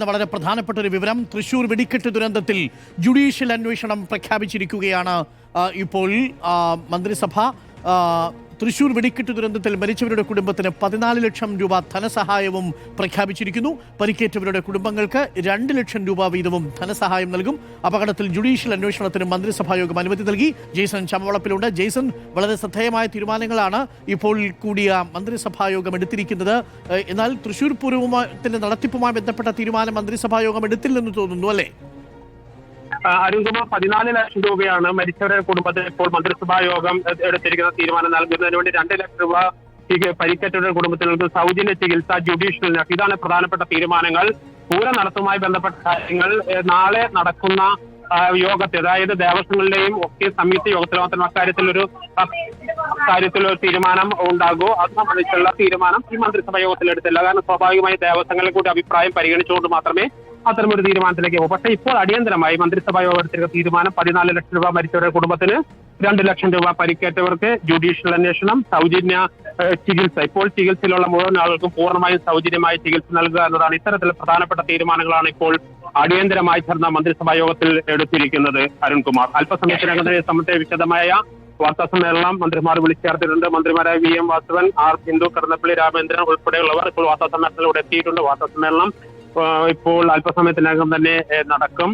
വളരെ പ്രധാനപ്പെട്ട ഒരു വിവരം. തൃശൂർ വെടിക്കെട്ട് ദുരന്തത്തിൽ ജുഡീഷ്യൽ അന്വേഷണം പ്രഖ്യാപിച്ചിരിക്കുകയാണ്. ഇപ്പോൾ മന്ത്രിസഭ തൃശൂർ വെടിക്കെട്ട് ദുരന്തത്തിൽ മരിച്ചവരുടെ കുടുംബത്തിന് 14 ലക്ഷം രൂപ ധനസഹായവും പ്രഖ്യാപിച്ചിരിക്കുന്നു. പരിക്കേറ്റവരുടെ കുടുംബങ്ങൾക്ക് 2 ലക്ഷം രൂപ വീതവും ധനസഹായം നൽകും. അപകടത്തിൽ ജുഡീഷ്യൽ അന്വേഷണത്തിന് മന്ത്രിസഭാ യോഗം അനുമതി നൽകി. ജെയ്സൺ ചമ്പവളപ്പിലുണ്ട്. ജെയ്സൺ, വളരെ ശ്രദ്ധേയമായ തീരുമാനങ്ങളാണ് ഇപ്പോൾ കൂടിയ മന്ത്രിസഭാ യോഗം എടുത്തിരിക്കുന്നത്. എന്നാൽ തൃശൂർ പൂരത്തിന്റെ നടത്തിപ്പുമായി ബന്ധപ്പെട്ട തീരുമാനം മന്ത്രിസഭാ യോഗം എടുത്തില്ലെന്ന് തോന്നുന്നു, അല്ലേ? അരുൺകുമാർ, 14 ലക്ഷം രൂപയാണ് മരിച്ചവരുടെ കുടുംബത്തിന് ഇപ്പോൾ മന്ത്രിസഭാ യോഗം എടുത്തിരിക്കുന്ന തീരുമാനം. നൽകുന്നതിന് വേണ്ടി 2 ലക്ഷം രൂപ പരിക്കേറ്റവരുടെ കുടുംബത്തിന് സൗജന്യ ചികിത്സ, ജുഡീഷ്യൽ. ഇതാണ് പ്രധാനപ്പെട്ട തീരുമാനങ്ങൾ. പൂരം നടത്തുമായി ബന്ധപ്പെട്ട കാര്യങ്ങൾ നാളെ നടക്കുന്ന യോഗത്തിൽ, അതായത് ദേവസ്വങ്ങളുടെയും ഒക്കെ സംയുക്ത യോഗത്തിൽ മാത്രം കാര്യത്തിലൊരു തീരുമാനം ഉണ്ടാകൂ. അത് സംബന്ധിച്ചുള്ള തീരുമാനം ഈ മന്ത്രിസഭാ യോഗത്തിൽ എടുത്തില്ല. കാരണം സ്വാഭാവികമായി ദേവസ്വങ്ങളിൽ കൂടി അഭിപ്രായം പരിഗണിച്ചുകൊണ്ട് മാത്രമേ അത്തരമൊരു തീരുമാനത്തിലേക്ക് പോകും. പക്ഷേ ഇപ്പോൾ അടിയന്തരമായി മന്ത്രിസഭാ യോഗം എടുത്തിരിക്കുന്ന തീരുമാനം 14 ലക്ഷം രൂപ മരിച്ചവരുടെ കുടുംബത്തിന്, 2 ലക്ഷം രൂപ പരിക്കേറ്റവർക്ക് ജുഡീഷ്യൽ അന്വേഷണം, സൗജന്യ ചികിത്സ. ഇപ്പോൾ ചികിത്സയിലുള്ള മുഴുവൻ ആളുകൾക്കും പൂർണ്ണമായും സൗജന്യമായി ചികിത്സ നൽകുക എന്നതാണ്. ഇത്തരത്തിലുള്ള പ്രധാനപ്പെട്ട തീരുമാനങ്ങളാണ് ഇപ്പോൾ അടിയന്തരമായി ചേർന്ന മന്ത്രിസഭാ യോഗത്തിൽ എടുത്തിരിക്കുന്നത്. അരുൺകുമാർ, അല്പസമയത്തിനകം സംബന്ധിച്ച വിശദമായ വാർത്താ സമ്മേളനം മന്ത്രിമാർ വിളിച്ചു ചേർത്തിട്ടുണ്ട്. മന്ത്രിമാരായ VM വാസവൻ, R ബിന്ദു, കടന്നപ്പള്ളി രാമേന്ദ്രൻ ഉൾപ്പെടെയുള്ളവർ ഇപ്പോൾ വാർത്താ സമ്മേളനത്തിലൂടെ എത്തിയിട്ടുണ്ട്. വാർത്താ സമ്മേളനം ഇപ്പോൾ അല്പസമയത്തിനകം തന്നെ നടക്കും.